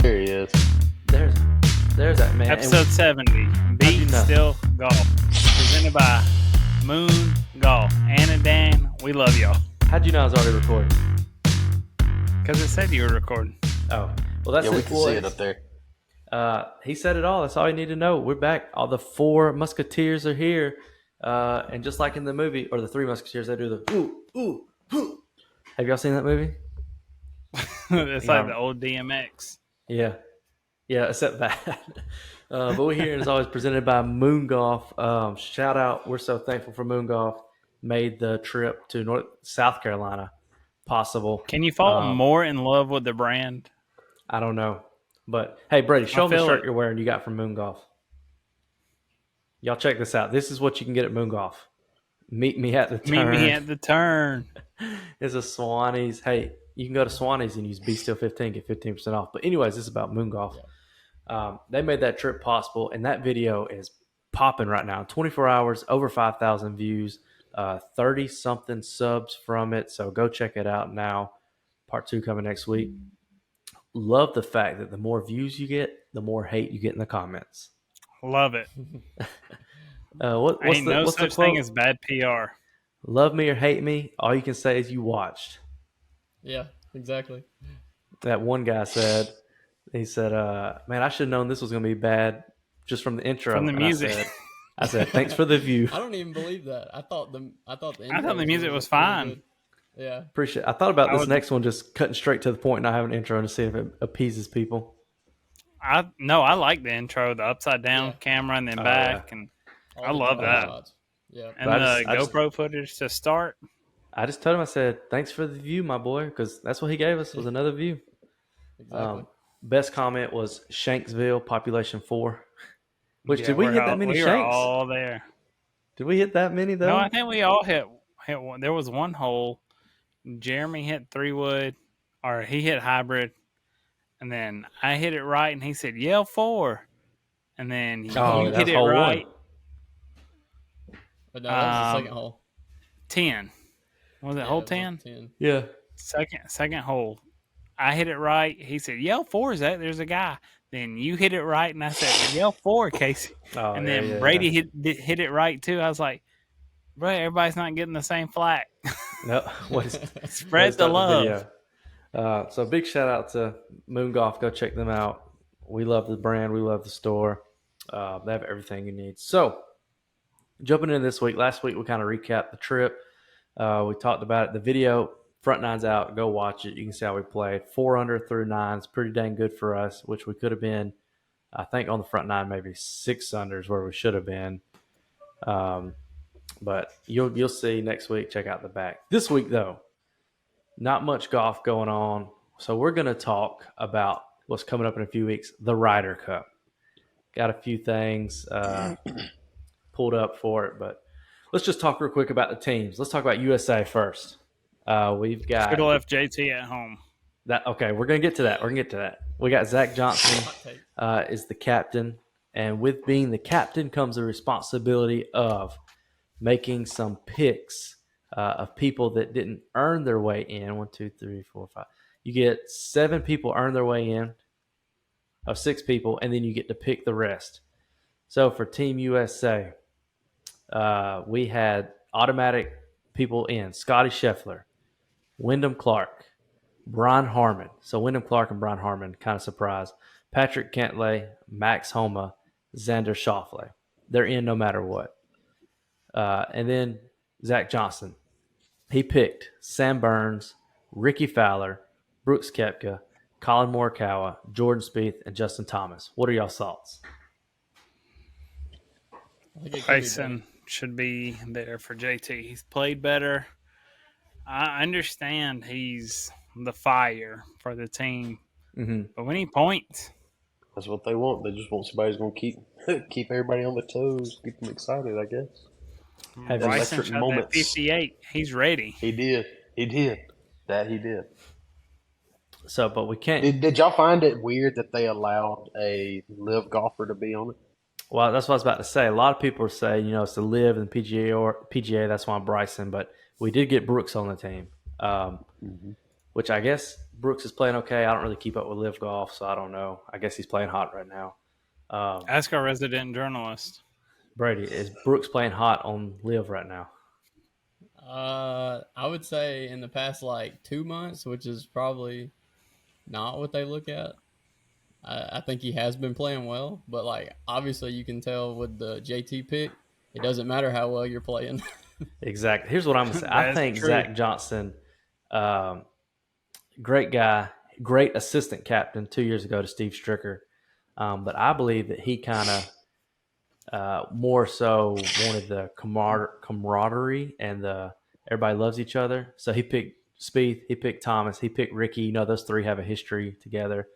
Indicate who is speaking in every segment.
Speaker 1: There he is.
Speaker 2: There's that man.
Speaker 3: Episode 70, Be.Still Golf, presented by Moon Golf. Ann and Dan, we love y'all.
Speaker 2: How'd you know I was already recording?
Speaker 3: Because it said you were recording.
Speaker 2: Oh, well, that's
Speaker 1: Yeah, we
Speaker 2: it,
Speaker 1: can see
Speaker 2: boys.
Speaker 1: it up there.
Speaker 2: He said it all. That's all you need to know. We're back. All the four musketeers are here. And just like in the movie, or the three musketeers, they do the ooh, ooh, ooh. Have y'all seen that movie?
Speaker 3: It's like the old DMX.
Speaker 2: Yeah, except that. But we're here, and it's always presented by Moon Golf. Shout out. We're so thankful for Moon Golf. Made the trip to South Carolina possible.
Speaker 3: Can you fall more in love with the brand?
Speaker 2: I don't know. But, hey, Brady, show them the shirt you're wearing you got from Moon Golf. Y'all check this out. This is what you can get at Moon Golf. Meet me at the turn.
Speaker 3: Meet me at the turn.
Speaker 2: It's a Swannies. Hey, you can go to Swannies and use Be.Still15, get 15% off. But anyways, this is about Moon Golf. They made that trip possible, and that video is popping right now. 24 hours, over 5,000 views, 30-something subs from it. So go check it out now. Part 2 coming next week. Love the fact that the more views you get, the more hate you get in the comments.
Speaker 3: Love it.
Speaker 2: What's
Speaker 3: no
Speaker 2: the
Speaker 3: such
Speaker 2: quote?
Speaker 3: thing as bad PR.
Speaker 2: Love me or hate me, all you can say is you watched.
Speaker 4: Yeah, exactly.
Speaker 2: That one guy said, he said, man, I should have known this was going to be bad just from the intro.
Speaker 3: From the music.
Speaker 2: I said, thanks for the view.
Speaker 4: I don't even believe that. I thought the
Speaker 3: music was fine.
Speaker 4: Good. Yeah.
Speaker 2: Appreciate it. I thought about this next one just cutting straight to the point and not having an intro to see if it appeases people.
Speaker 3: I like the intro, the upside down camera and then back, and I love that.
Speaker 4: Shots. Yeah.
Speaker 3: And the GoPro footage to start.
Speaker 2: I just told him, I said, thanks for the view, my boy, because that's what he gave us was another view.
Speaker 4: Exactly.
Speaker 2: Best comment was Shanksville, population 4. Which, did we hit that many
Speaker 3: we
Speaker 2: Shanks?
Speaker 3: We were all there.
Speaker 2: Did we hit that many, though?
Speaker 3: No, I think we all hit one. There was one hole. Jeremy hit 3-wood, or he hit hybrid, and then I hit it right, and he said, yell 4. And then you hit it right.
Speaker 4: But no, that was the second hole.
Speaker 3: 10. Was it hole 10?
Speaker 4: 10.
Speaker 2: Yeah.
Speaker 3: Second hole. I hit it right. He said, yell 4, is that? There's a guy. Then you hit it right, and I said, yell 4, Casey. And then Brady hit it right, too. I was like, bro, everybody's not getting the same flack.
Speaker 2: No.
Speaker 3: Spread the love.
Speaker 2: So big shout out to Moon Golf. Go check them out. We love the brand. We love the store. They have everything you need. So jumping in this week, last week we kind of recapped the trip. We talked about it. The video, front nine's out. Go watch it. You can see how we played. 4 under through 9s. Pretty dang good for us, which we could have been, I think, on the front nine, maybe 6 unders where we should have been. But you'll see next week. Check out the back. This week, though, not much golf going on. So we're going to talk about what's coming up in a few weeks, the Ryder Cup. Got a few things pulled up for it, but let's just talk real quick about the teams. Let's talk about USA first. We've got...
Speaker 3: Should have left JT at home.
Speaker 2: Okay, we're going to get to that. We got Zach Johnson is the captain, and with being the captain comes the responsibility of making some picks of people that didn't earn their way in. 1, 2, 3, 4, 5. You get 7 people earn their way in, of 6 people, and then you get to pick the rest. So for Team USA, we had automatic people in. Scotty Scheffler, Wyndham Clark, Brian Harmon. So Wyndham Clark and Brian Harmon, kind of surprised. Patrick Cantlay, Max Homa, Xander Schauffele. They're in no matter what. And then Zach Johnson. He picked Sam Burns, Ricky Fowler, Brooks Koepka, Colin Morikawa, Jordan Spieth, and Justin Thomas. What are y'all's thoughts?
Speaker 3: Bryson should be there for JT. He's played better. I understand he's the fire for the team, but when he points,
Speaker 1: that's what they want. They just want somebody who's going to keep everybody on their toes, keep them excited, I guess.
Speaker 3: Bryson shot that 58. He's ready.
Speaker 1: He did. That he did.
Speaker 2: So, but we can't.
Speaker 1: Did y'all find it weird that they allowed a live golfer to be on it?
Speaker 2: Well, that's what I was about to say. A lot of people are saying, it's the live and PGA. That's why I'm Bryson. But we did get Brooks on the team, which I guess Brooks is playing okay. I don't really keep up with Live Golf, so I don't know. I guess he's playing hot right now.
Speaker 3: Ask our resident journalist.
Speaker 2: Brady, is Brooks playing hot on Live right now?
Speaker 4: I would say in the past 2 months, which is probably not what they look at. I think he has been playing well, but obviously you can tell with the JT pick, it doesn't matter how well you're playing.
Speaker 2: Exactly. Here's what I'm gonna say. I think
Speaker 3: true.
Speaker 2: Zach Johnson, great guy, great assistant captain 2 years ago to Steve Stricker, but I believe that he kind of more so wanted the camaraderie and everybody loves each other. So he picked Spieth, he picked Thomas, he picked Ricky. You know, those three have a history together.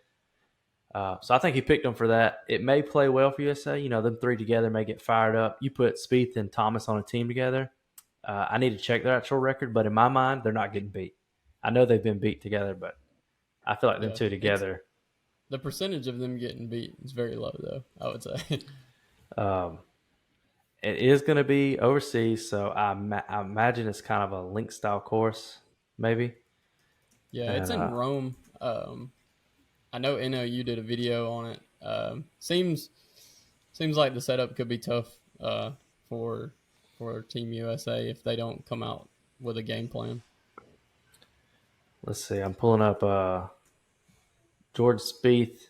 Speaker 2: So I think he picked them for that. It may play well for USA. You know, them three together may get fired up. You put Spieth and Thomas on a team together. I need to check their actual record, but in my mind, they're not getting beat. I know they've been beat together, but I feel like them two together.
Speaker 4: The percentage of them getting beat is very low, though, I would say.
Speaker 2: It is going to be overseas, so I imagine it's kind of a link-style course, maybe.
Speaker 4: Yeah, it's in Rome. I know NOU did a video on it. Seems like the setup could be tough for Team USA if they don't come out with a game plan.
Speaker 2: Let's see. I'm pulling up George Spieth.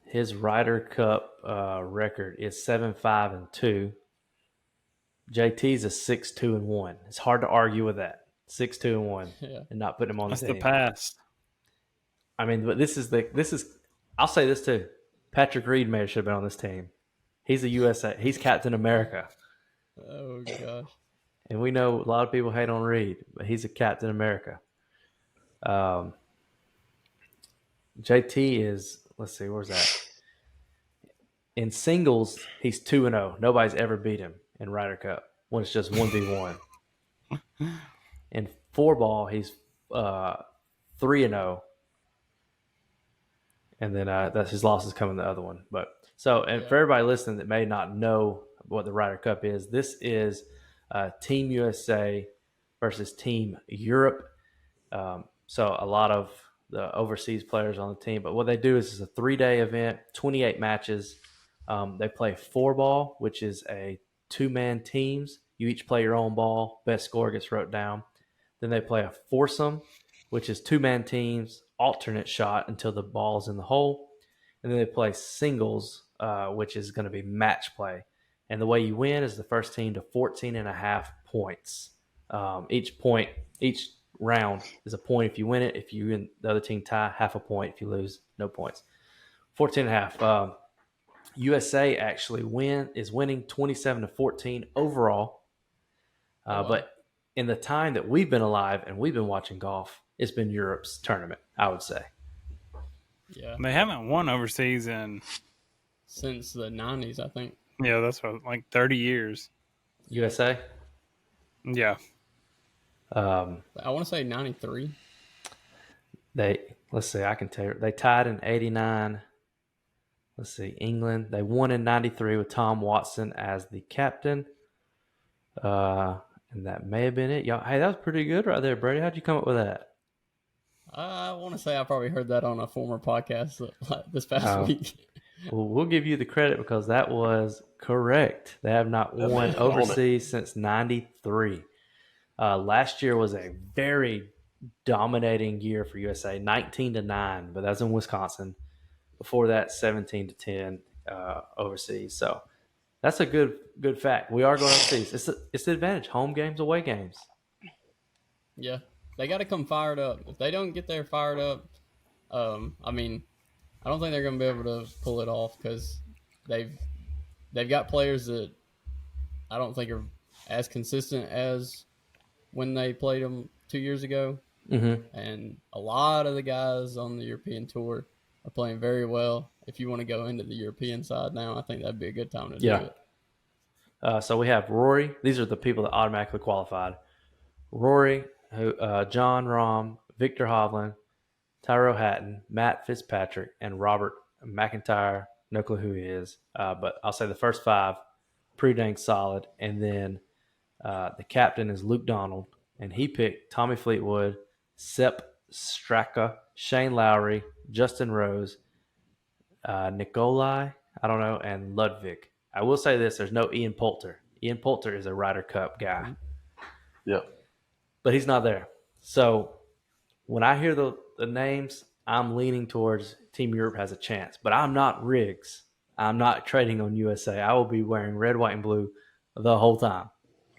Speaker 2: His Ryder Cup record is 7-5-2. JT's a 6-2-1. It's hard to argue with that. 6-2-1, and not putting him on the team.
Speaker 3: That's the past.
Speaker 2: I mean, but this is. I'll say this too. Patrick Reed may should have been on this team. He's a USA. He's Captain America.
Speaker 4: Oh gosh.
Speaker 2: And we know a lot of people hate on Reed, but he's a Captain America. JT is. Let's see, where's that? In singles, he's 2-0. Nobody's ever beat him in Ryder Cup when it's just 1v1. In 4-ball, he's 3-0. And then that's his losses come in the other one. But for everybody listening that may not know what the Ryder Cup is, this is Team USA versus Team Europe. So a lot of the overseas players on the team. But what they do is it's a 3-day event, 28 matches. They play 4-ball, which is a 2-man teams. You each play your own ball. Best score gets wrote down. Then they play a foursome, which is 2-man teams, alternate shot until the ball's in the hole. And then they play singles, which is going to be match play. And the way you win is the first team to 14.5 points. Each round is a point if you win it. If you and the other team tie, half a point. If you lose, no points. 14.5. USA actually is winning 27-14 overall. But in the time that we've been alive and we've been watching golf, it's been Europe's tournament, I would say.
Speaker 4: Yeah.
Speaker 3: They haven't won overseas
Speaker 4: since the 90s, I think.
Speaker 3: Yeah, that's 30 years.
Speaker 2: USA?
Speaker 3: Yeah.
Speaker 4: I want to say 93.
Speaker 2: Let's see, I can tell you. They tied in 89. Let's see, England. They won in 93 with Tom Watson as the captain. And that may have been it. Y'all, hey, that was pretty good right there, Brady. How'd you come up with that?
Speaker 4: I want to say I probably heard that on a former podcast this past week.
Speaker 2: Well, we'll give you the credit because that was correct. They have not won overseas since 93. Last year was a very dominating year for USA, 19-9, but that's in Wisconsin. Before that, 17-10 overseas. So that's a good fact. We are going overseas. It's the advantage. Home games, away games.
Speaker 4: Yeah, they got to come fired up. If they don't get there fired up, I mean, I don't think they're going to be able to pull it off because they've got players that I don't think are as consistent as when they played them 2 years ago.
Speaker 2: Mm-hmm.
Speaker 4: And a lot of the guys on the European tour are playing very well. If you want to go into the European side now, I think that'd be a good time to do it.
Speaker 2: So we have Rory. These are the people that automatically qualified. Rory, John Rahm, Victor Hovland, Tyrell Hatton, Matt Fitzpatrick, and Robert McIntyre. No clue who he is, but I'll say the first 5 pretty dang solid. And then the captain is Luke Donald, and he picked Tommy Fleetwood, Sepp Straka, Shane Lowry, Justin Rose, Nikolai, I don't know, and Ludwig. I will say this: there's no Ian Poulter. Ian Poulter is a Ryder Cup guy.
Speaker 1: Yep.
Speaker 2: But he's not there. So when I hear the names, I'm leaning towards Team Europe has a chance. But I'm not Riggs. I'm not trading on USA. I will be wearing red, white, and blue the whole time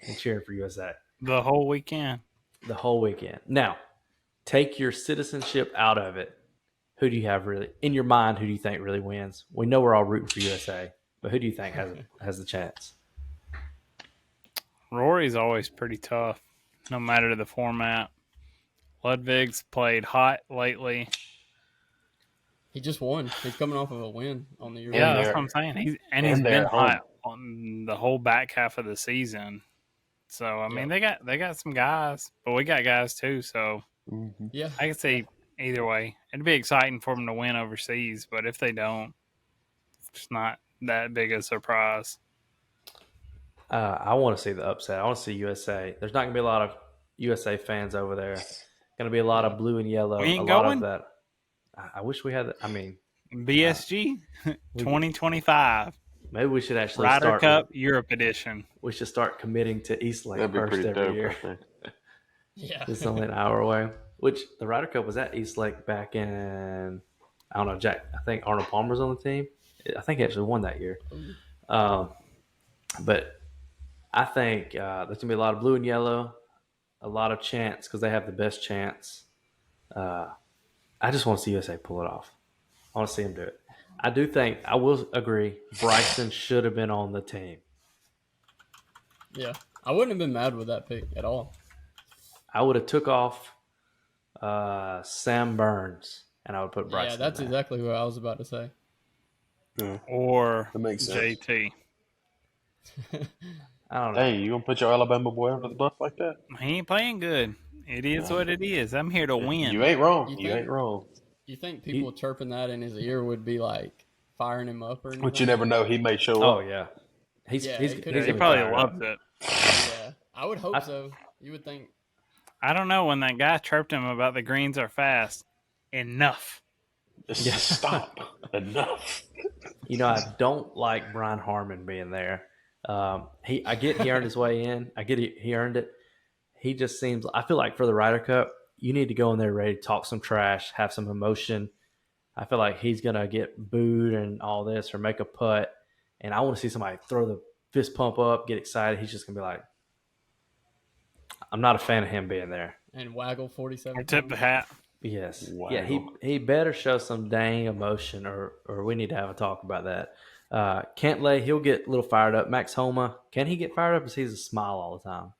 Speaker 2: and cheering for USA.
Speaker 3: The whole weekend.
Speaker 2: The whole weekend. Now, take your citizenship out of it. Who do you have really in your mind? Who do you think really wins? We know we're all rooting for USA, but who do you think has the chance?
Speaker 3: Rory's always pretty tough, no matter the format. Ludwig's played hot lately.
Speaker 4: He just won. He's coming off of a win on the Euro.
Speaker 3: Yeah, that's what I'm saying. He's been hot on the whole back half of the season. So I mean, they got some guys, but we got guys too. So
Speaker 4: yeah,
Speaker 3: I can see either way. It'd be exciting for them to win overseas, but if they don't, it's not that big a surprise.
Speaker 2: I want to see the upset. I want to see USA. There's not going to be a lot of USA fans over there. Going to be a lot of blue and yellow.
Speaker 3: We ain't
Speaker 2: a lot
Speaker 3: going?
Speaker 2: of that. I wish we had. I mean,
Speaker 3: BSG 2025
Speaker 2: maybe we should actually
Speaker 3: Ryder
Speaker 2: start
Speaker 3: Cup Europe Edition.
Speaker 2: We should start committing to East Lake
Speaker 1: That'd be
Speaker 2: first
Speaker 1: pretty
Speaker 2: every
Speaker 1: dope,
Speaker 2: year.
Speaker 1: I think.
Speaker 4: yeah.
Speaker 2: It's only an hour away. Which the Ryder Cup was at East Lake back in, I don't know, Jack. I think Arnold Palmer's on the team. I think he actually won that year. But I think there's going to be a lot of blue and yellow, a lot of chance because they have the best chance. I just want to see USA pull it off. I want to see them do it. I do think, I will agree, Bryson should have been on the team.
Speaker 4: Yeah. I wouldn't have been mad with that pick at all.
Speaker 2: I would have took off Sam Burns, and I would put Bryson.
Speaker 4: Yeah, that's exactly what I was about to say.
Speaker 1: Yeah.
Speaker 3: Or
Speaker 1: That makes sense.
Speaker 3: JT.
Speaker 2: I don't know.
Speaker 1: Hey, you gonna put your Alabama boy under the bus like that?
Speaker 3: He ain't playing good. It is what it is. I'm here to win.
Speaker 1: You ain't wrong.
Speaker 4: You
Speaker 1: You
Speaker 4: think-
Speaker 1: ain't wrong.
Speaker 4: You think people chirping that in his ear would be like firing him up or anything?
Speaker 1: But you never know. He may show
Speaker 2: Oh
Speaker 1: up.
Speaker 2: yeah, he's
Speaker 4: Yeah,
Speaker 2: he's,
Speaker 4: it could-
Speaker 2: he's
Speaker 3: He
Speaker 2: gonna be
Speaker 3: probably
Speaker 2: fired
Speaker 3: loves
Speaker 2: up.
Speaker 3: it.
Speaker 4: Yeah. I would hope so. You would think.
Speaker 3: I don't know when that guy chirped him about the greens are fast. Enough.
Speaker 1: Just stop. Enough.
Speaker 2: You know, I don't like Brian Harmon being there. I get he earned his way in. I get he earned it. He just seems. I feel like for the Ryder Cup, you need to go in there ready to talk some trash, have some emotion. I feel like he's gonna get booed and all this or make a putt, and I want to see somebody throw the fist pump up, get excited. He's just gonna be like, I'm not a fan of him being there.
Speaker 4: And waggle 47.
Speaker 3: Or tip the hat.
Speaker 2: Yes.
Speaker 1: Wow.
Speaker 2: Yeah, he better show some dang emotion or we need to have a talk about that. Cantlay, he'll get a little fired up. Max Homa, can he get fired up or he's a smile all the time?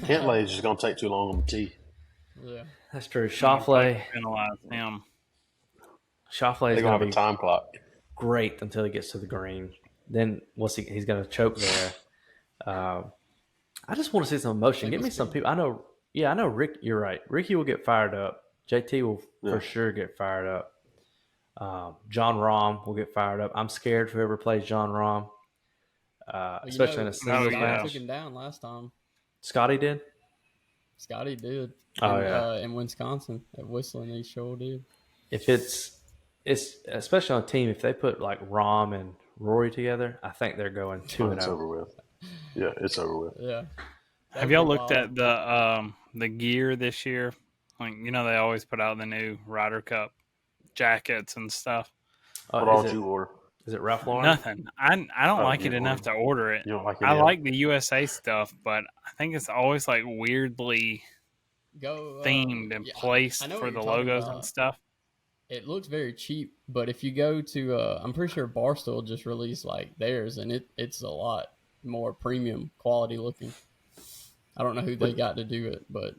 Speaker 1: Kentlay's just gonna take too long on the tee.
Speaker 4: Yeah.
Speaker 2: That's true. Schauffele
Speaker 3: Penalize him.
Speaker 2: is
Speaker 1: They're
Speaker 2: going
Speaker 1: gonna have
Speaker 2: to
Speaker 1: a
Speaker 2: be
Speaker 1: time clock.
Speaker 2: great until he gets to the green. Then he's going to choke there. I just want to see some emotion. Give me some people. I know Rick, you're right. Ricky will get fired up. JT will for sure get fired up. John Rahm will get fired up. I'm scared for whoever plays John Rahm, especially in a singles
Speaker 3: yeah.
Speaker 2: match.
Speaker 4: Took him down last time.
Speaker 2: Scotty did?
Speaker 4: Scotty did.
Speaker 2: Oh, yeah.
Speaker 4: In Wisconsin at Whistling, he sure did.
Speaker 2: If it's especially on a team, if they put like Rahm and Rory together, I think they're going 2-0.
Speaker 1: It's over with. Yeah, it's over with.
Speaker 4: Yeah.
Speaker 3: Have y'all looked at the gear this year? Like, you know, they always put out the new Ryder Cup jackets and stuff.
Speaker 1: What all did you order?
Speaker 2: Is it Ralph Lauren?
Speaker 3: Nothing. I don't like
Speaker 1: you
Speaker 3: it enough to order it.
Speaker 1: You don't like it?
Speaker 3: I like the USA stuff, but I think it's always like weirdly themed and placed
Speaker 4: I know
Speaker 3: for
Speaker 4: what
Speaker 3: the
Speaker 4: you're talking
Speaker 3: logos
Speaker 4: about.
Speaker 3: and stuff.
Speaker 4: It looks very cheap, but if you go to, I'm pretty sure Barstool just released like theirs, and it's a lot more premium quality looking. I don't know who they got to do it, but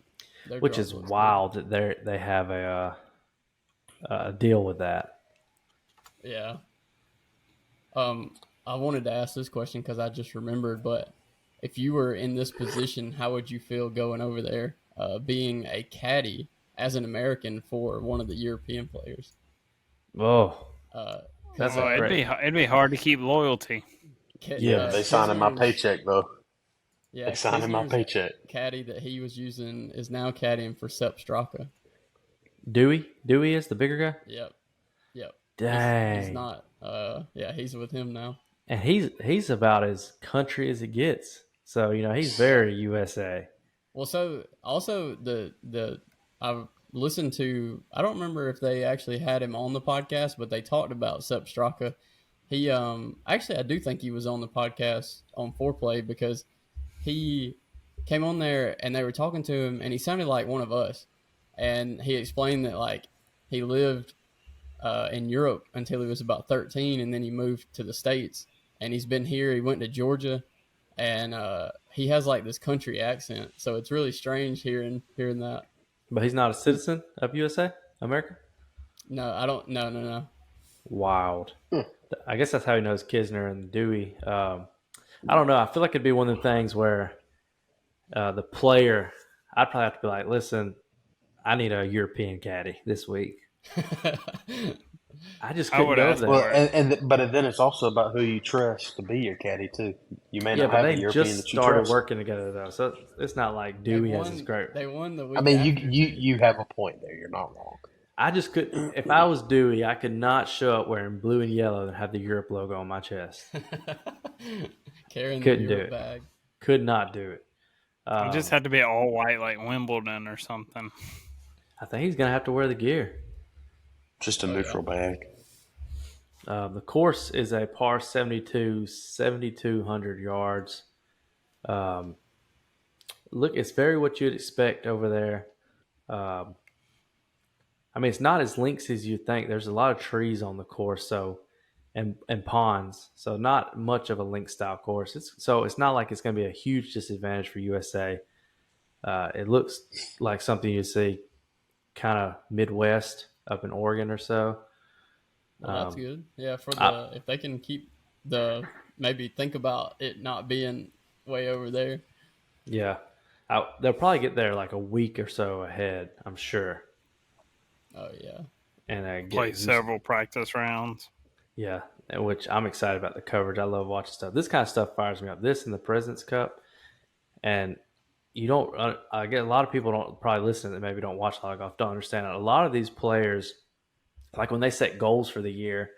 Speaker 2: which is wild that they have a deal with that.
Speaker 4: Yeah. I wanted to ask this question because I just remembered, but if you were in this position, how would you feel going over there, being a caddy as an American for one of the European players?
Speaker 2: Oh, that's
Speaker 3: it'd be hard to keep loyalty.
Speaker 1: Yeah, they signing my paycheck though.
Speaker 4: Yeah,
Speaker 1: they signing my paycheck.
Speaker 4: Caddy that he was using is now caddying for Sepp Straka.
Speaker 2: Dewey is the bigger guy.
Speaker 4: Yep.
Speaker 2: Dang.
Speaker 4: He's not. He's with him now.
Speaker 2: And he's about as country as it gets. So he's very USA.
Speaker 4: Well, so also I've listened to. I don't remember if they actually had him on the podcast, but they talked about Sepp Straka. He actually I do think he was on the podcast on Foreplay because he came on there and they were talking to him and he sounded like one of us, and he explained that like he lived in Europe until he was about 13, and then he moved to the States, and he's been here. He went to Georgia, and he has like this country accent, so it's really strange hearing that.
Speaker 2: But he's not a citizen of USA, America?
Speaker 4: No, I don't. No.
Speaker 2: Wild. I guess that's how he knows Kisner and Dewey. I don't know. I feel like it'd be one of the things where the player, I'd probably have to be like, listen, I need a European caddy this week. I just couldn't go there.
Speaker 1: Well, but then it's also about who you trust to be your caddy too. You may not have a European that you trust.
Speaker 2: They just started working together though, so it's not like Dewey has his great.
Speaker 4: They won the week.
Speaker 1: I mean, you have a point there. You're not wrong.
Speaker 2: I just couldn't. If I was Dewey, I could not show up wearing blue and yellow and have the Europe logo on my chest.
Speaker 4: Carrying
Speaker 2: couldn't
Speaker 4: the
Speaker 2: do
Speaker 4: Europe
Speaker 2: it.
Speaker 4: bag.
Speaker 2: Could not do it.
Speaker 3: It just had to be all white like Wimbledon or something.
Speaker 2: I think he's gonna have to wear the gear.
Speaker 1: Just a neutral bag.
Speaker 2: The course is a par 72, 7,200 yards. Look, it's very what you'd expect over there. I mean, it's not as links as you'd think. There's a lot of trees on the course, and ponds, so not much of a link style course. It's not like it's going to be a huge disadvantage for USA. It looks like something you see kind of Midwest up in Oregon or so.
Speaker 4: Well, that's good. Yeah, if they can keep maybe think about it not being way over there.
Speaker 2: Yeah, they'll probably get there like a week or so ahead, I'm sure.
Speaker 4: Oh yeah,
Speaker 2: and
Speaker 3: play several practice rounds.
Speaker 2: Yeah, which I'm excited about the coverage. I love watching stuff. This kind of stuff fires me up. This and the President's Cup, and you don't. I get a lot of people don't probably listen that maybe don't watch a lot of golf. Don't understand it. A lot of these players, like when they set goals for the year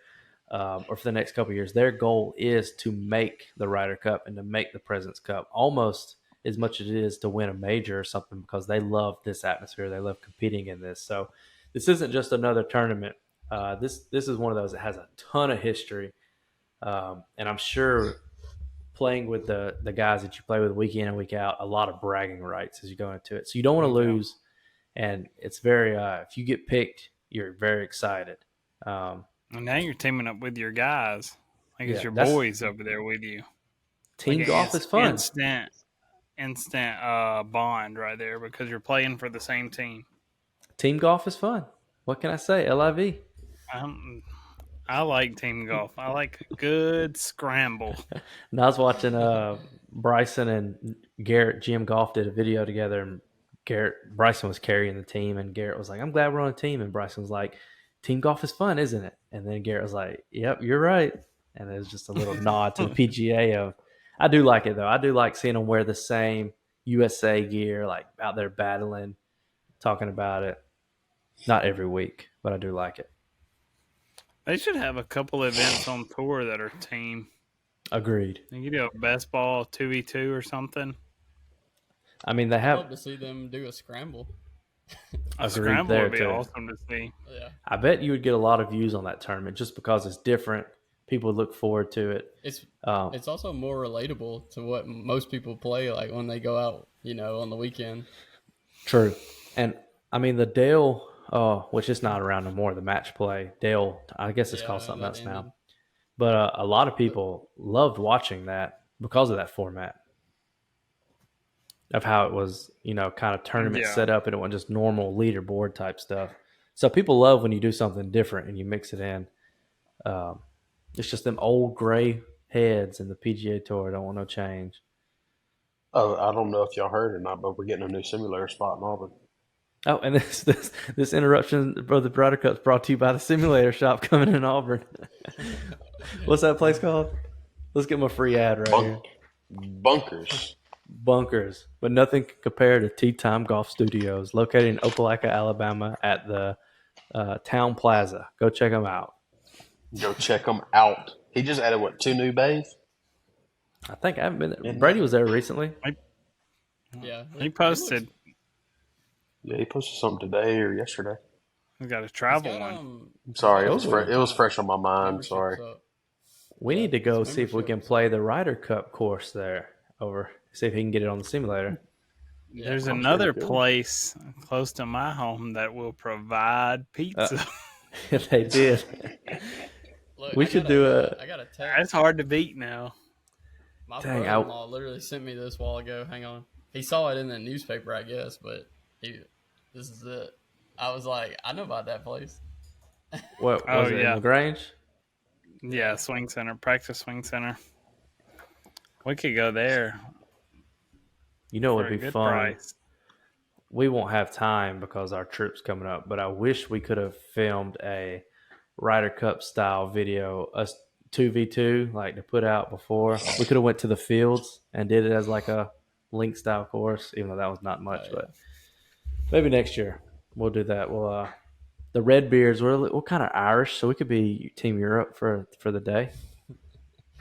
Speaker 2: or for the next couple of years, their goal is to make the Ryder Cup and to make the President's Cup almost as much as it is to win a major or something, because they love this atmosphere. They love competing in this. So this isn't just another tournament. This is one of those that has a ton of history, and I'm sure playing with the guys that you play with week in and week out, a lot of bragging rights as you go into it. So you don't want to lose, and it's very if you get picked, you're very excited.
Speaker 3: And now you're teaming up with your guys, like it's your boys over there with you.
Speaker 2: Team golf is fun.
Speaker 3: Instant bond right there because you're playing for the same team.
Speaker 2: Team golf is fun. What can I say? LIV.
Speaker 3: I like team golf. I like a good scramble.
Speaker 2: And I was watching Bryson and Garrett GM Golf did a video together, and Bryson was carrying the team, and Garrett was like, "I'm glad we're on a team," and Bryson was like, "Team golf is fun, isn't it?" And then Garrett was like, "Yep, you're right." And it was just a little nod to the PGA of. I do like it though. I do like seeing them wear the same USA gear, like out there battling, talking about it. Not every week, but I do like it.
Speaker 3: They should have a couple events on tour that are team.
Speaker 2: Agreed.
Speaker 3: You could do a best ball 2v2 or something.
Speaker 2: I mean, they have.
Speaker 4: I'd love to see them do a scramble.
Speaker 3: A scramble would be awesome to see.
Speaker 4: Yeah.
Speaker 2: I bet you would get a lot of views on that tournament just because it's different. People look forward to it.
Speaker 4: It's also more relatable to what most people play, like when they go out, on the weekend.
Speaker 2: True. And I mean, the Dale, which is not around no more, the match play. Dale, I guess it's called something else now. But a lot of people loved watching that because of that format of how it was, kind of tournament set up, and it wasn't just normal leaderboard type stuff. So people love when you do something different and you mix it in. It's just them old gray heads in the PGA Tour don't want no change.
Speaker 1: Oh, I don't know if y'all heard or not, but we're getting a new simulator spot in Auburn.
Speaker 2: Oh, and this interruption of the Ryder Cup is brought to you by the simulator shop coming in Auburn. What's that place called? Let's give them a free ad right here.
Speaker 1: Bunkers.
Speaker 2: bunkers, but nothing can compare to Tea Time Golf Studios, located in Opelika, Alabama, at the Town Plaza. Go check them out.
Speaker 1: Go check them out. He just added, 2 new bays?
Speaker 2: I think I haven't been there. Brady was there recently.
Speaker 4: Yeah.
Speaker 3: He posted.
Speaker 1: Yeah, he posted something today or yesterday.
Speaker 3: We got a travel one.
Speaker 1: I'm sorry, it was fresh on my mind. Sorry.
Speaker 2: We need to go see if we can play the Ryder Cup course there. See if he can get it on the simulator.
Speaker 3: There's another place close to my home that will provide pizza.
Speaker 2: They did.
Speaker 4: Look,
Speaker 2: We should do
Speaker 4: I got a text.
Speaker 3: That's hard to beat now.
Speaker 4: My brother-in-law literally sent me this a while ago. Hang on. He saw it in the newspaper, I guess, but this is it. I was like, I know about that place.
Speaker 2: What was it? In LaGrange?
Speaker 3: Yeah, swing center, practice swing center. We could go there.
Speaker 2: You know, it would be fun.
Speaker 3: Price.
Speaker 2: We won't have time because our trip's coming up, but I wish we could have filmed a Ryder Cup style video, us 2v2, like to put out before. We could have went to the fields and did it as like a link style course, even though that was not much, but maybe next year we'll do that. We'll the Redbeards, we're kind of Irish, so we could be Team Europe for the day.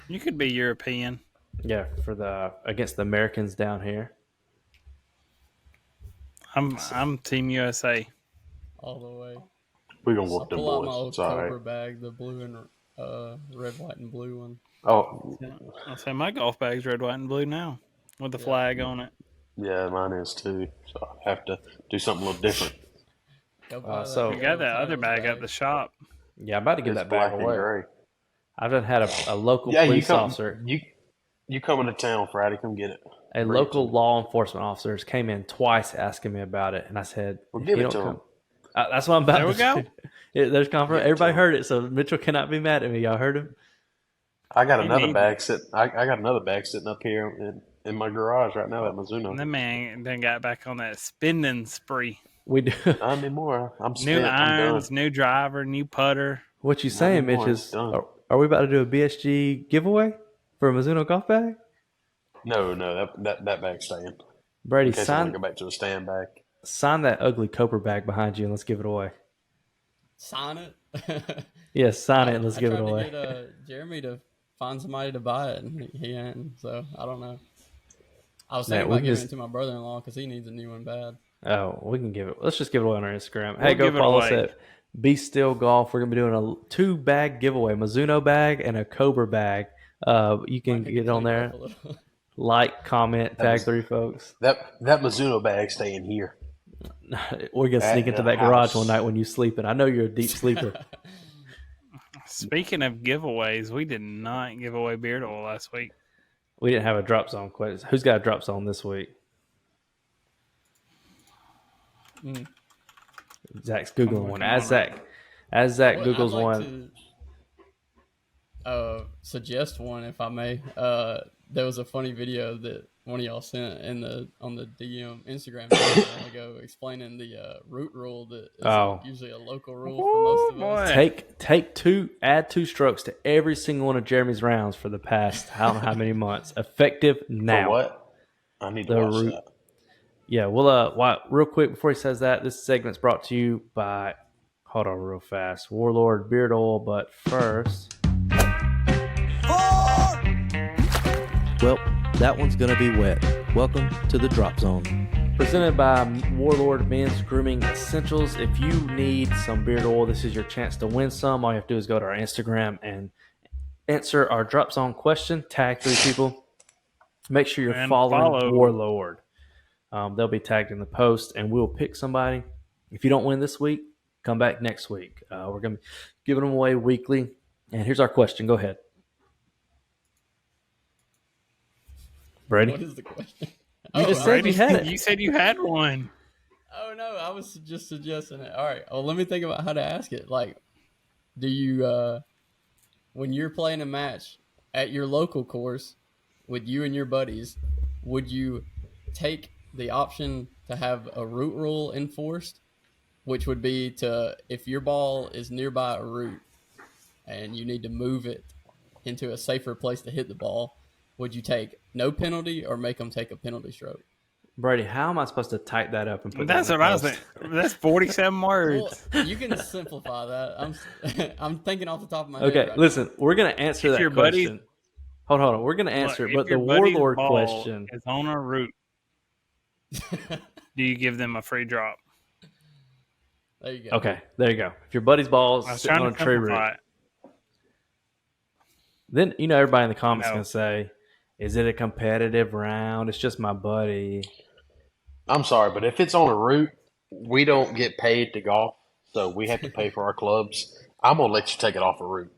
Speaker 3: You could be European.
Speaker 2: Yeah, against the Americans down here.
Speaker 3: I'm Team USA.
Speaker 4: All the way.
Speaker 1: We're going to whoop them
Speaker 4: pull out
Speaker 1: boys.
Speaker 4: my old
Speaker 1: It's all
Speaker 4: Cobra
Speaker 1: right.
Speaker 4: bag, the blue and red, white, and blue one.
Speaker 1: Oh,
Speaker 3: I'll say my golf bag's red, white, and blue now with the flag on it.
Speaker 1: yeah, mine is too. So I have to do something a little different.
Speaker 2: So
Speaker 3: you got that other bag at the shop.
Speaker 2: Yeah, I'm about to give
Speaker 1: It's
Speaker 2: that bag
Speaker 1: black
Speaker 2: away.
Speaker 1: and gray.
Speaker 2: I've done had a local police officer.
Speaker 1: You coming to town Friday? Come get it.
Speaker 2: A local law enforcement officer came in twice asking me about it, and I said,
Speaker 1: "Well, give it to him."
Speaker 2: That's what I'm about.
Speaker 3: There we go.
Speaker 2: There's confirmation. Everybody heard it, so Mitchell cannot be mad at me. Y'all heard him?
Speaker 1: I got another bag sitting. I got another bag sitting up here in my garage right now at Mizuno.
Speaker 3: That man then got back on that spending spree.
Speaker 2: We do.
Speaker 1: Not anymore. I'm spent.
Speaker 3: New irons,
Speaker 1: I'm done.
Speaker 3: new driver, new putter.
Speaker 2: What you saying, Mitch? Is are we about to do a BSG giveaway for a Mizuno golf bag?
Speaker 1: No, that bag's staying.
Speaker 2: Brady,
Speaker 1: go back to a stand bag.
Speaker 2: Sign that ugly Cobra bag behind you and let's give it away.
Speaker 4: Sign it?
Speaker 2: Yes, sign it and let's give it away.
Speaker 4: I tried to get Jeremy to find somebody to buy it, and he ain't, so I don't know. I was thinking about giving it to my brother-in-law because he needs a new one bad.
Speaker 2: Oh, we can give it. Let's just give it away on our Instagram. Hey, go follow us at Be.Still Golf. We're going to be doing a 2-bag giveaway, Mizuno bag and a Cobra bag. You can get on there. Like, comment, tag 3 folks.
Speaker 1: That Mizuno bag staying here.
Speaker 2: We're going to sneak into that garage one night when you're sleeping. I know you're a deep sleeper.
Speaker 3: Speaking of giveaways, we did not give away beard oil last week.
Speaker 2: We didn't have a drop zone quiz. Who's got a drop zone this week? Zach's Googling one. As Zach Googles one.
Speaker 4: Suggest one, if I may. There was a funny video that one of y'all sent on the DM Instagram a while ago, explaining the root rule that is usually a local rule for most of us.
Speaker 2: Add 2 strokes to every single one of Jeremy's rounds for the past I don't know how many months. Effective now.
Speaker 1: For what? I need to watch that.
Speaker 2: Yeah, well, real quick before he says that, this segment's brought to you by, hold on real fast, Warlord Beard Oil, but first. Well, that one's going to be wet. Welcome to the Drop Zone. Presented by Warlord Men's Grooming Essentials. If you need some beard oil, this is your chance to win some. All you have to do is go to our Instagram and answer our Drop Zone question. Tag 3 people. Make sure you're following Warlord. They'll be tagged in the post, and we'll pick somebody. If you don't win this week, come back next week. We're going to be giving them away weekly. And here's our question. Go ahead. Brady?
Speaker 4: What is the question?
Speaker 3: You said you had one.
Speaker 4: Oh, no, I was just suggesting it. All right, well, let me think about how to ask it. Like, do you, when you're playing a match at your local course with you and your buddies, would you take the option to have a root rule enforced, which would be if your ball is nearby a root and you need to move it into a safer place to hit the ball, would you take no penalty or make them take a penalty stroke?
Speaker 2: Brady, how am I supposed to type that up and put
Speaker 3: That's
Speaker 2: that
Speaker 3: what I was thinking. That's 47 words.
Speaker 4: Well, you can simplify that. I'm thinking off the top of my head.
Speaker 2: Okay,
Speaker 4: right
Speaker 2: listen, we're going to answer
Speaker 3: If
Speaker 2: that
Speaker 3: your buddy-
Speaker 2: question. Hold on. We're going to answer it,
Speaker 3: If
Speaker 2: but the
Speaker 3: your buddy's
Speaker 2: Warlord
Speaker 3: ball
Speaker 2: question.
Speaker 3: is on a route. Do you give them a free drop?
Speaker 4: There you go.
Speaker 2: Okay, there you go. If your buddy's ball
Speaker 3: I
Speaker 2: is
Speaker 3: was
Speaker 2: sitting
Speaker 3: trying
Speaker 2: on
Speaker 3: to
Speaker 2: a tree
Speaker 3: simplify
Speaker 2: root,
Speaker 3: it.
Speaker 2: then everybody in the comments
Speaker 3: No.
Speaker 2: going to say, is it a competitive round? It's just my buddy.
Speaker 1: I'm sorry, but if it's on a route, we don't get paid to golf, so we have to pay for our clubs. I'm gonna let you take it off a route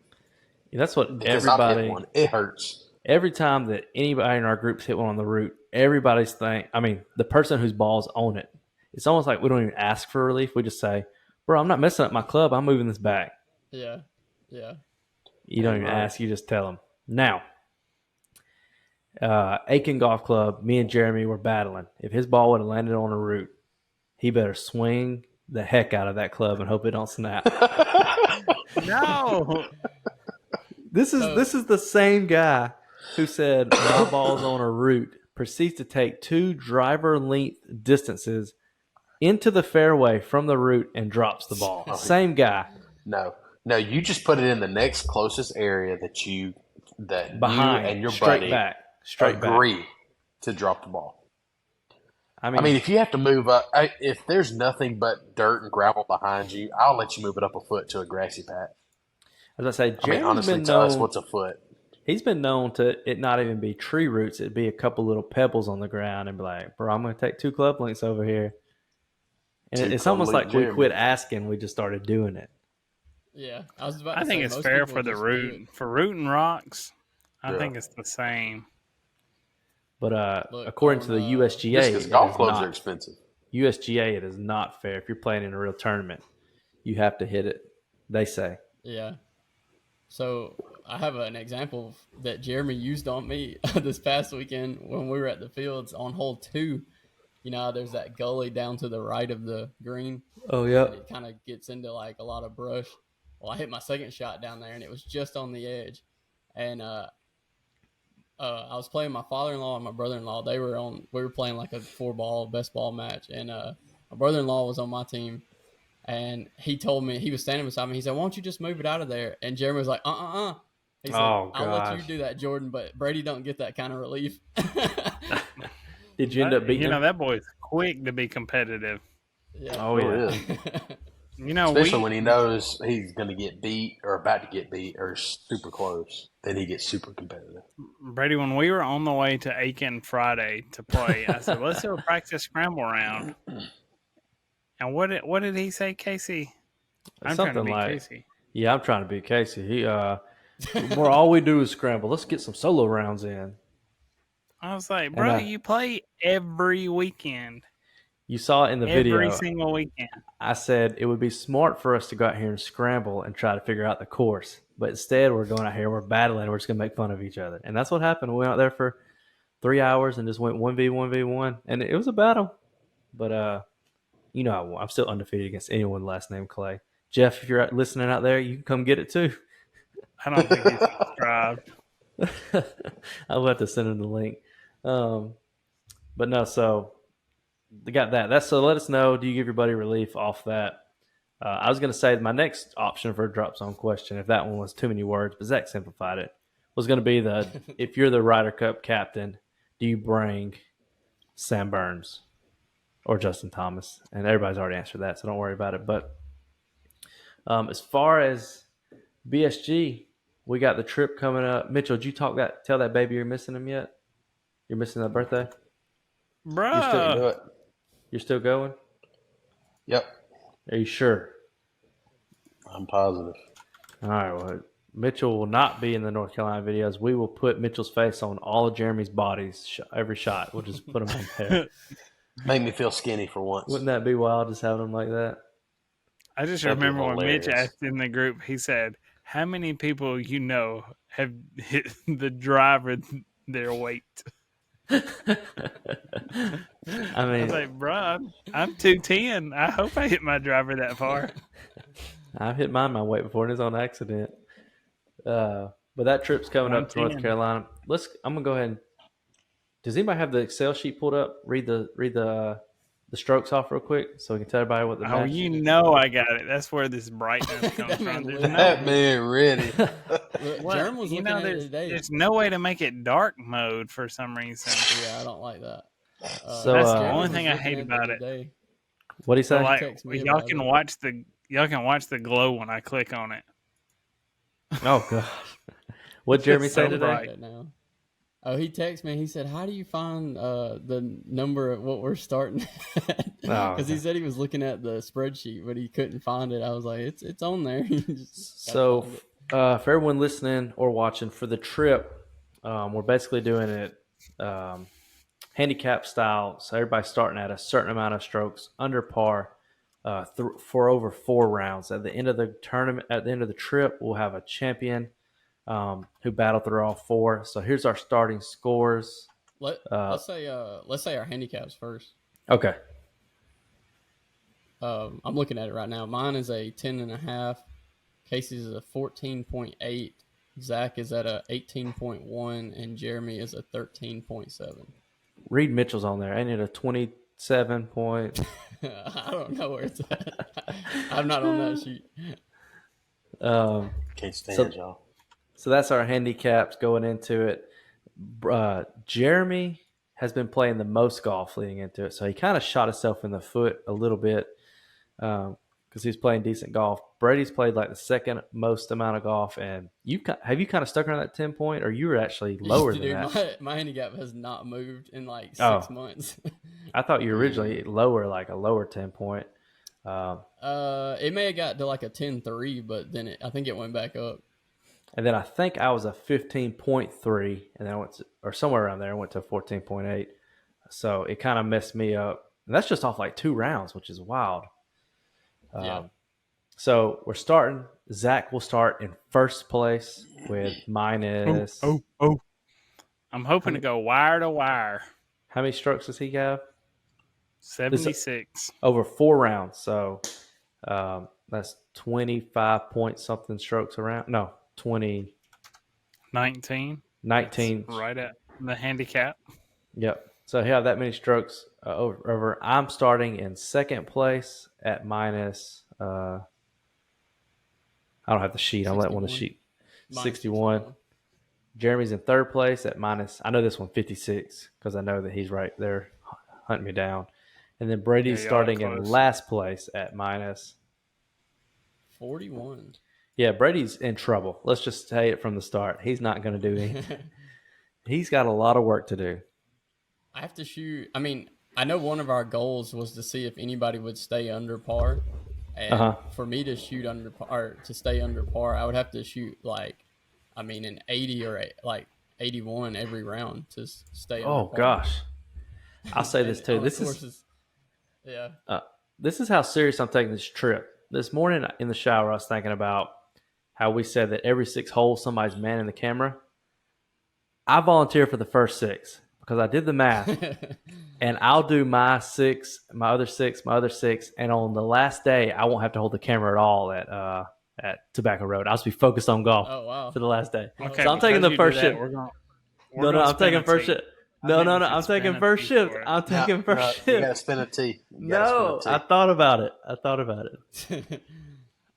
Speaker 2: That's what
Speaker 1: because I've hit
Speaker 2: everybody.
Speaker 1: one. It hurts.
Speaker 2: Every time that anybody in our groups hit one on the route, everybody's the person whose ball's on it, it's almost like we don't even ask for relief. We just say, bro, I'm not messing up my club. I'm moving this back.
Speaker 4: Yeah.
Speaker 2: You don't even ask. You just tell them. Now, Aiken Golf Club, me and Jeremy were battling. If his ball would have landed on a route, he better swing the heck out of that club and hope it don't snap.
Speaker 3: No.
Speaker 2: This is the same guy who said my ball's on a route, proceeds to take 2 driver length distances into the fairway from the route and drops the ball. Same guy.
Speaker 1: No, you just put it in the next closest area that you
Speaker 2: Behind,
Speaker 1: and your
Speaker 2: straight
Speaker 1: buddy
Speaker 2: back, straight
Speaker 1: agree
Speaker 2: back.
Speaker 1: to drop the ball.
Speaker 2: I
Speaker 1: I mean, if you have to move up, if there's nothing but dirt and gravel behind you, I'll let you move it up a foot to a grassy patch.
Speaker 2: as I say, Jeremy's
Speaker 1: Honestly,
Speaker 2: been
Speaker 1: to us,
Speaker 2: known.
Speaker 1: what's a foot?
Speaker 2: He's been known to it not even be tree roots; it'd be a couple little pebbles on the ground, and be like, "Bro, I'm going to take 2 club links over here." And it's almost like we quit asking; we just started doing it.
Speaker 4: Yeah, I was about to
Speaker 3: I think
Speaker 4: say,
Speaker 3: it's
Speaker 4: most
Speaker 3: fair
Speaker 4: people
Speaker 3: for the
Speaker 4: just do
Speaker 3: root. For root and rocks, I think it's the same.
Speaker 2: But
Speaker 4: Look,
Speaker 2: according to the USGA,
Speaker 1: Because golf clubs are expensive.
Speaker 2: USGA, it is not fair. If you're playing in a real tournament, you have to hit it. They say.
Speaker 4: Yeah. So I have an example that Jeremy used on me this past weekend when we were at the fields on hole 2. You know, there's that gully down to the right of the green.
Speaker 2: Oh yeah.
Speaker 4: And it kind of gets into like a lot of brush. Well, I hit my second shot down there, and it was just on the edge. And I was playing my father-in-law and my brother-in-law. We were playing like a 4-ball best ball match, and my brother-in-law was on my team. And he told me, he was standing beside me. He said, "Why don't you just move it out of there?" And Jeremy was like, He said, "I'll let you do that, Jordan, but Brady don't get that kind of relief."
Speaker 2: Did you end up beating him?
Speaker 3: That boy's quick to be competitive.
Speaker 4: Yeah.
Speaker 2: Oh yeah.
Speaker 1: Especially when he knows he's going to get beat or about to get beat or super close, then he gets super competitive.
Speaker 3: Brady, when we were on the way to Aiken Friday to play, I said, "Let's do a practice scramble round." And what did he say, Casey? I'm trying to beat Casey.
Speaker 2: Yeah, I'm trying to beat Casey. He where all we do is scramble. Let's get some solo rounds in.
Speaker 3: I was like, bro, you play every weekend.
Speaker 2: You saw it in the video.
Speaker 3: Every single weekend.
Speaker 2: I said it would be smart for us to go out here and scramble and try to figure out the course. But instead, we're going out here, we're battling, we're just going to make fun of each other. And that's what happened. We went out there for 3 hours and just went 1v1v1. And it was a battle. But, I'm still undefeated against anyone last name Clay. Jeff, if you're listening out there, you can come get it too.
Speaker 3: I don't think he's subscribed.
Speaker 2: I'll have to send him the link. But no, so they got that. So let us know. Do you give your buddy relief off that? I was going to say my next option for a drop zone question, if that one was too many words, but Zach simplified it, was going to be if you're the Ryder Cup captain, do you bring Sam Burns or Justin Thomas? And everybody's already answered that, so don't worry about it. But as far as BSG, we got the trip coming up. Mitchell, did you tell that baby you're missing him yet? You're missing that birthday?
Speaker 3: Bro.
Speaker 2: You're still going?
Speaker 1: Yep.
Speaker 2: Are you sure?
Speaker 1: I'm positive.
Speaker 2: All right. Well, Mitchell will not be in the North Carolina videos. We will put Mitchell's face on all of Jeremy's bodies. Every shot. We'll just put him on there.
Speaker 1: Make me feel skinny for once.
Speaker 2: Wouldn't that be wild, just having him like that?
Speaker 3: I just remember when Mitch asked in the group, he said, "How many people you know have hit the driver their weight?" I was like, bro, I'm 210. I hope I hit my driver that far.
Speaker 2: I've hit my weight before, and it's on accident. But that trip's coming up to North
Speaker 3: 110.
Speaker 2: Carolina. I'm gonna go ahead and. Does anybody have the Excel sheet pulled up? Read the strokes off real quick so we can tell everybody what the
Speaker 3: Oh,
Speaker 2: match.
Speaker 3: you know I got it. That's where this brightness comes from. There's
Speaker 1: That man ready.
Speaker 3: What?
Speaker 4: Jerem was looking at it today.
Speaker 3: There's no way to make it dark mode for some reason.
Speaker 4: Yeah, I don't like that.
Speaker 2: So,
Speaker 3: That's the
Speaker 4: Jerem
Speaker 3: only
Speaker 4: was
Speaker 3: thing I
Speaker 4: looking
Speaker 3: hate
Speaker 4: at
Speaker 3: about it.
Speaker 4: today.
Speaker 2: What do you
Speaker 3: So
Speaker 2: say?
Speaker 3: like
Speaker 4: Text me
Speaker 3: y'all
Speaker 4: about
Speaker 3: can
Speaker 4: it.
Speaker 3: watch the glow when I click on it.
Speaker 2: Oh gosh. What Jeremy
Speaker 3: It's
Speaker 2: say
Speaker 3: so
Speaker 2: today?
Speaker 3: bright.
Speaker 4: Right now. Oh, he texted me. He said, "How do you find the number of what we're starting at?" Because he said he was looking at the spreadsheet, but he couldn't find it. I was like, "It's on there." You just gotta
Speaker 2: So,
Speaker 4: find it.
Speaker 2: for everyone listening or watching for the trip, we're basically doing it handicap style. So everybody's starting at a certain amount of strokes under par for over 4 rounds. At the end of the tournament, at the end of the trip, we'll have a champion who battled through all 4. So here's our starting scores.
Speaker 4: Let's say our handicaps first.
Speaker 2: Okay.
Speaker 4: I'm looking at it right now. Mine is a 10.5. Casey's is a 14.8. Zach is at a 18.1, and Jeremy is a 13.7.
Speaker 2: Reed Mitchell's on there. Ain't it a 27 point?
Speaker 4: I don't know where it's at. I'm not on that sheet.
Speaker 1: Can't stand y'all.
Speaker 2: So that's our handicaps going into it. Jeremy has been playing the most golf leading into it, so he kind of shot himself in the foot a little bit because he's playing decent golf. Brady's played like the second most amount of golf, and have you kind of stuck around that 10 point, or you were actually lower than that?
Speaker 4: My handicap has not moved in like 6 months.
Speaker 2: I thought you were originally lower, like a lower 10 point.
Speaker 4: It may have got to like a 10.3, but then I think it went back up.
Speaker 2: And then I think I was a 15.3, and then I went to, or somewhere around there, I went to 14.8. So it kind of messed me up. And that's just off like 2 rounds, which is wild.
Speaker 4: Yeah.
Speaker 2: So we're starting. Zach will start in first place with minus.
Speaker 3: Oh. I'm hoping to go wire to wire.
Speaker 2: How many strokes does he have?
Speaker 3: 76.
Speaker 2: Over 4 rounds. So that's 25 point something strokes around. No, 20.
Speaker 3: 19.
Speaker 2: 19.
Speaker 3: That's right at the handicap.
Speaker 2: Yep. So he'll have that many strokes over. I'm starting in second place at minus. I don't have the sheet. I'm letting one of the sheet. 61. Jeremy's in third place at minus. I know this one 56 because I know that he's right there hunting me down. And then Brady's starting in last place at minus
Speaker 4: 41.
Speaker 2: Yeah, Brady's in trouble. Let's just say it from the start. He's not going to do anything. He's got a lot of work to do.
Speaker 4: I have to shoot. I mean, I know one of our goals was to see if anybody would stay under par. And for me to shoot under par, or to stay under par, I would have to shoot an 80 or like 81 every round to stay under par.
Speaker 2: Oh, gosh. I'll say this too. This is how serious I'm taking this trip. This morning in the shower, I was thinking about how we said that every 6 holes somebody's manning the camera. I volunteer for the first 6 because I did the math, and I'll do my 6, my other 6, my other 6, and on the last day, I won't have to hold the camera at all at Tobacco Road. I'll just be focused on golf for the last day.
Speaker 3: Okay,
Speaker 2: so I'm taking the first shift.
Speaker 3: I'm
Speaker 2: taking first shift. No, I'm taking first shift. I'm taking first shift.
Speaker 1: You got to spin a tee.
Speaker 2: No, I thought about it.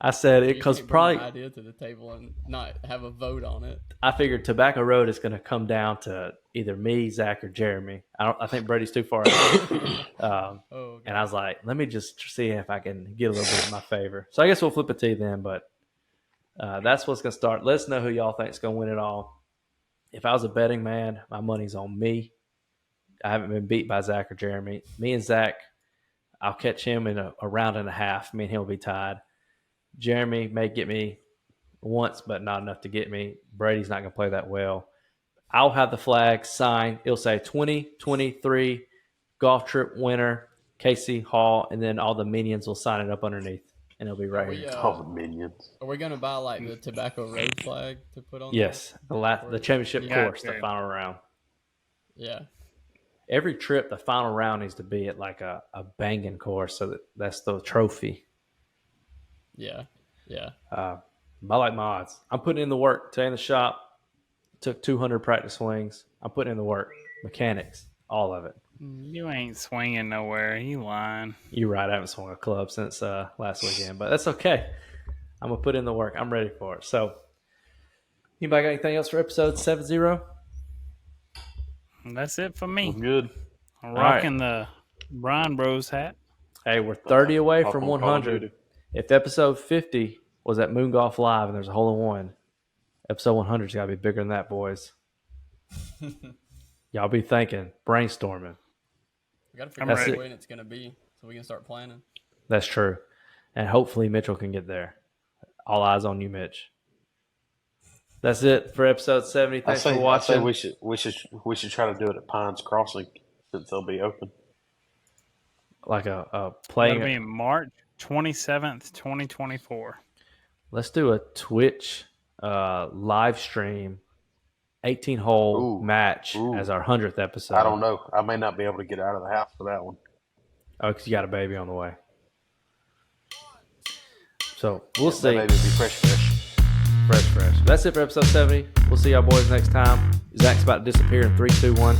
Speaker 2: I said it because probably
Speaker 4: idea to the table and not have a vote on it.
Speaker 2: I figured Tobacco Road is going to come down to either me, Zach, or Jeremy. I think Brady's too far out. And I was like, let me just see if I can get a little bit in my favor. So I guess we'll flip a tee then. But that's what's going to start. Let us know who y'all think is going to win it all. If I was a betting man, my money's on me. I haven't been beat by Zach or Jeremy. Me and Zach, I'll catch him in a round and a half. Me and him will be tied. Jeremy may get me once, but not enough to get me. Brady's not going to play that well. I'll have the flag signed. It'll say 2023 golf trip winner, Casey Hall, and then all the minions will sign it up underneath, and it'll be right here.
Speaker 1: All the minions.
Speaker 4: Are we going to buy like the Tobacco Road flag to put on?
Speaker 2: Yes, the championship course, the final round.
Speaker 4: Yeah. Every
Speaker 2: trip, the final round needs to be at like a banging course, so that's the trophy.
Speaker 4: Yeah.
Speaker 2: I like my odds. I'm putting in the work today in the shop. Took 200 practice swings. I'm putting in the work. Mechanics, all of it.
Speaker 3: You ain't swinging nowhere. You lying.
Speaker 2: You're right. I haven't swung a club since last weekend, but that's okay. I'm going to put in the work. I'm ready for it. So, anybody got anything else for episode 70?
Speaker 3: That's it for me.
Speaker 1: I'm good.
Speaker 3: I'm rocking the Brian Bros hat.
Speaker 2: Hey, we're 30 away
Speaker 1: Up
Speaker 2: from
Speaker 1: on Call of
Speaker 2: 100.
Speaker 1: Duty.
Speaker 2: If episode 50 was at Moon Golf Live and there's a hole in one, episode 100's got to be bigger than that, boys. Y'all be thinking, brainstorming.
Speaker 4: We got to figure out when it's going to be so we can start planning.
Speaker 2: That's true. And hopefully Mitchell can get there. All eyes on you, Mitch. That's it for episode 70. Thanks for watching.
Speaker 1: I say we should try to do it at Pines Crossing since they'll be open.
Speaker 2: Like a playing.
Speaker 3: It'll be March 27th, 2024.
Speaker 2: Let's do a Twitch live stream 18-hole match as our 100th episode.
Speaker 1: I don't know. I may not be able to get out of the house for that one.
Speaker 2: Oh, because you got a baby on the way. So we'll see.
Speaker 1: That baby will be fresh.
Speaker 2: Fresh. That's it for episode 70. We'll see y'all boys next time. Zach's about to disappear in 3, 2, 1.